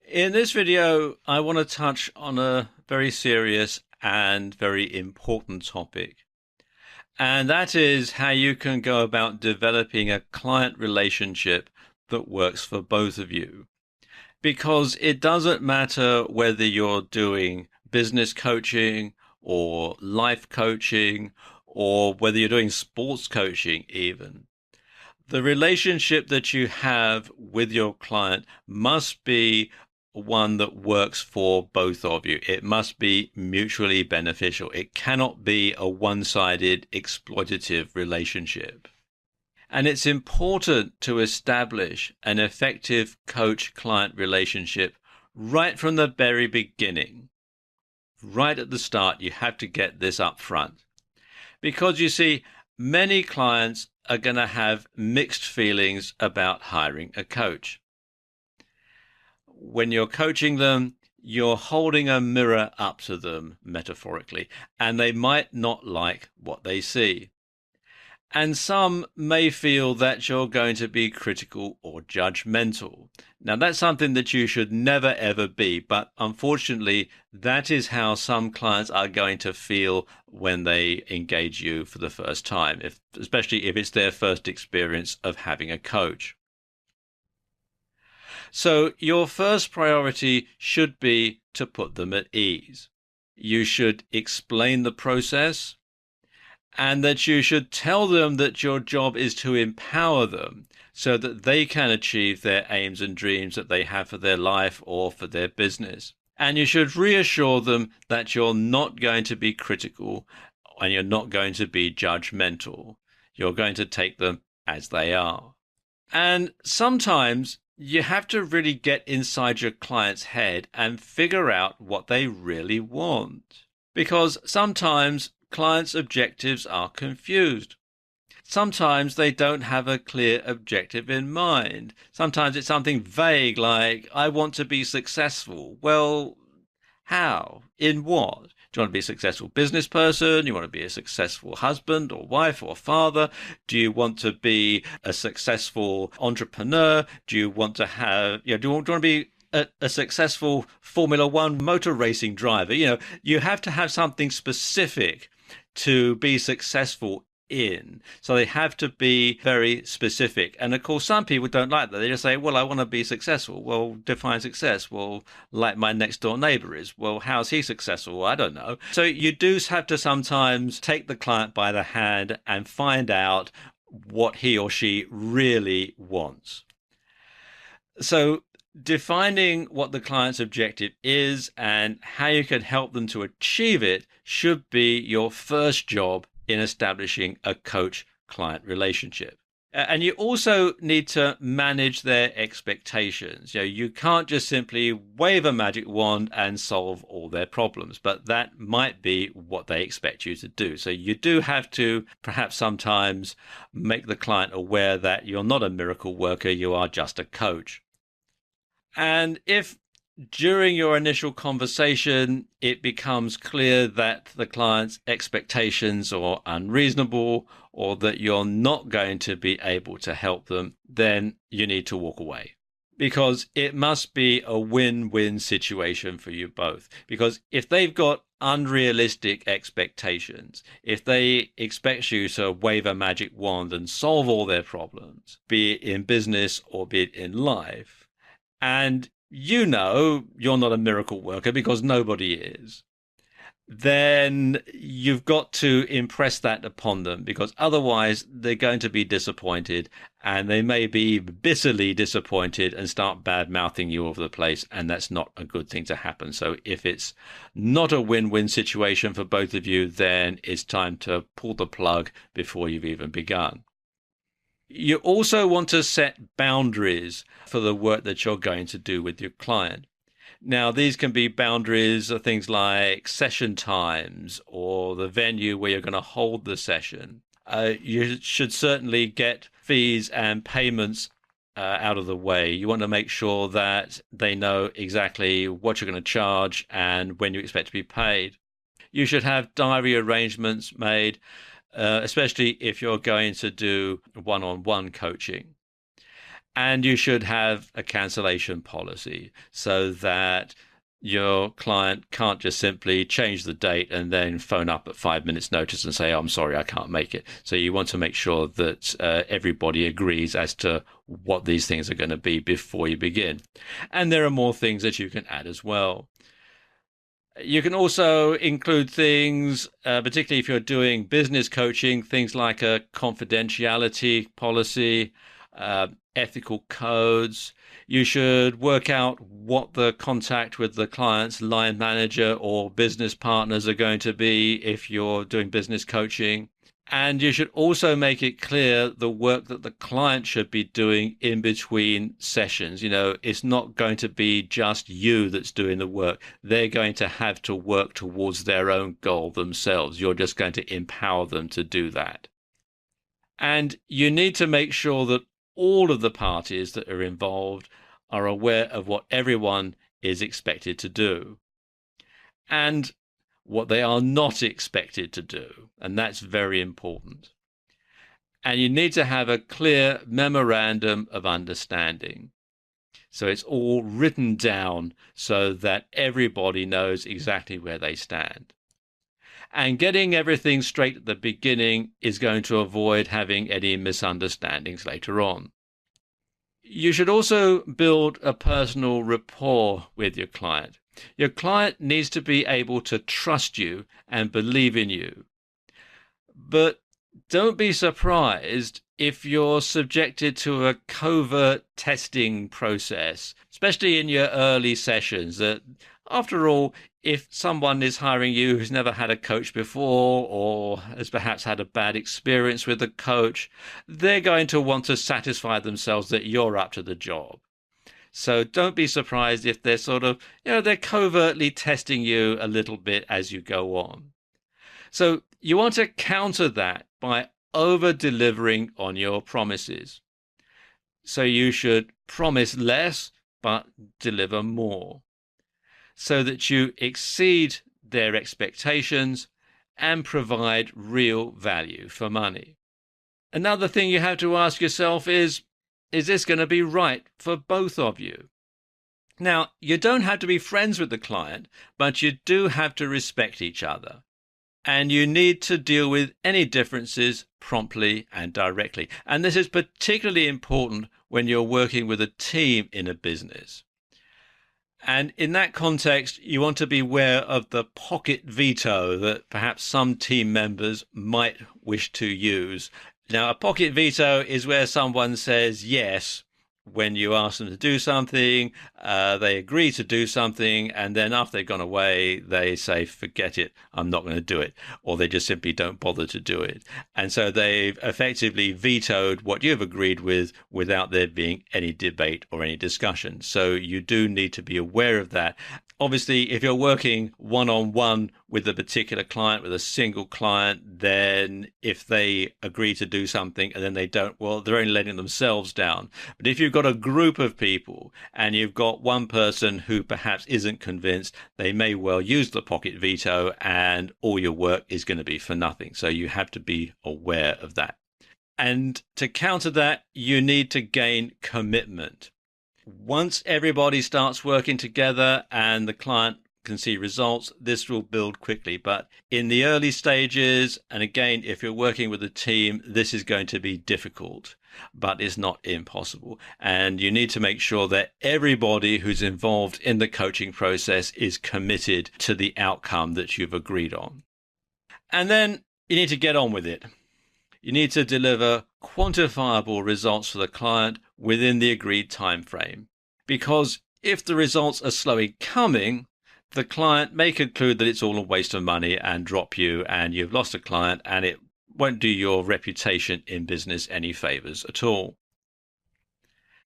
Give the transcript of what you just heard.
In this video, I want to touch on a very serious and very important topic, and that is how you can go about developing a client relationship that works for both of you. Because it doesn't matter whether you're doing business coaching or life coaching or whether you're doing sports coaching even. The relationship that you have with your client must be one that works for both of you. It must be mutually beneficial. It cannot be a one-sided exploitative relationship. And it's important to establish an effective coach-client relationship right from the very beginning. Right at the start, you have to get this up front. Because you see, many clients are going to have mixed feelings about hiring a coach. When you're coaching them, you're holding a mirror up to them, metaphorically, and they might not like what they see. And some may feel that you're going to be critical or judgmental. Now, that's something that you should never ever be, but unfortunately, that is how some clients are going to feel when they engage you for the first time, especially if it's their first experience of having a coach. So your first priority should be to put them at ease. You should explain the process, and that you should tell them that your job is to empower them so that they can achieve their aims and dreams that they have for their life or for their business. And you should reassure them that you're not going to be critical and you're not going to be judgmental. You're going to take them as they are. And sometimes you have to really get inside your client's head and figure out what they really want. Because sometimes clients' objectives are confused. Sometimes they don't have a clear objective in mind. Sometimes it's something vague like, I want to be successful. Well, how? In what? Do you want to be a successful business person? You want to be a successful husband or wife or father? Do you want to be a successful entrepreneur? Do you want to have, do you want to be a successful Formula One motor racing driver? You have to have something specific to be successful in. So they have to be very specific. And of course, some people don't like that. They just say, well, I want to be successful. Well, define success. Well, like my next door neighbor is. Well, how's he successful? Well, I don't know. So you do have to sometimes take the client by the hand and find out what he or she really wants. So defining what the client's objective is and how you can help them to achieve it should be your first job in establishing a coach-client relationship. And you also need to manage their expectations. You can't just simply wave a magic wand and solve all their problems, but that might be what they expect you to do. So you do have to perhaps sometimes make the client aware that you're not a miracle worker, you are just a coach. And if during your initial conversation it becomes clear that the client's expectations are unreasonable or that you're not going to be able to help them, then you need to walk away. Because it must be a win-win situation for you both. Because if they've got unrealistic expectations, if they expect you to wave a magic wand and solve all their problems, be it in business or be it in life, and you're not a miracle worker because nobody is, then you've got to impress that upon them, because otherwise they're going to be disappointed, and they may be bitterly disappointed and start bad-mouthing you all over the place, and that's not a good thing to happen. So if it's not a win-win situation for both of you, then it's time to pull the plug before you've even begun. You also want to set boundaries for the work that you're going to do with your client. Now, these can be boundaries of things like session times or the venue where you're going to hold the session. You should certainly get fees and payments out of the way. You want to make sure that they know exactly what you're going to charge and when you expect to be paid. You should have diary arrangements made, especially if you're going to do one-on-one coaching. And you should have a cancellation policy so that your client can't just simply change the date and then phone up at 5 minutes notice and say, oh, I'm sorry, I can't make it. So you want to make sure that everybody agrees as to what these things are going to be before you begin. And there are more things that you can add as well. You can also include things, particularly if you're doing business coaching, things like a confidentiality policy, ethical codes. You should work out what the contact with the client's line manager or business partners are going to be if you're doing business coaching. And you should also make it clear the work that the client should be doing in between sessions. It's not going to be just you that's doing the work. They're going to have to work towards their own goal themselves. You're just going to empower them to do that. And you need to make sure that all of the parties that are involved are aware of what everyone is expected to do and what they are not expected to do. And that's very important. And you need to have a clear memorandum of understanding. So it's all written down so that everybody knows exactly where they stand. And getting everything straight at the beginning is going to avoid having any misunderstandings later on. You should also build a personal rapport with your client. Your client needs to be able to trust you and believe in you. But don't be surprised if you're subjected to a covert testing process, especially in your early sessions. That, after all, if someone is hiring you who's never had a coach before or has perhaps had a bad experience with a coach, they're going to want to satisfy themselves that you're up to the job. So don't be surprised if they're they're covertly testing you a little bit as you go on. So you want to counter that by over-delivering on your promises. So you should promise less, but deliver more, so that you exceed their expectations and provide real value for money. Another thing you have to ask yourself is this going to be right for both of you? Now, you don't have to be friends with the client, but you do have to respect each other. And you need to deal with any differences promptly and directly. And this is particularly important when you're working with a team in a business. And in that context, you want to be aware of the pocket veto that perhaps some team members might wish to use. Now, a pocket veto is where someone says yes when you ask them to do something, they agree to do something, and then after they've gone away, they say, forget it, I'm not going to do it, or they just simply don't bother to do it. And so they've effectively vetoed what you've agreed with without there being any debate or any discussion. So you do need to be aware of that. Obviously, if you're working one-on-one with a particular client, with a single client, then if they agree to do something and then they don't, well, they're only letting themselves down. But if you've got a group of people and you've got one person who perhaps isn't convinced, they may well use the pocket veto and all your work is going to be for nothing. So you have to be aware of that. And to counter that, you need to gain commitment. Once everybody starts working together and the client can see results, this will build quickly. But in the early stages, and again, if you're working with a team, this is going to be difficult, but it's not impossible. And you need to make sure that everybody who's involved in the coaching process is committed to the outcome that you've agreed on. And then you need to get on with it. You need to deliver quantifiable results for the client within the agreed time frame. Because if the results are slowly coming, the client may conclude that it's all a waste of money and drop you, and you've lost a client, and it won't do your reputation in business any favors at all.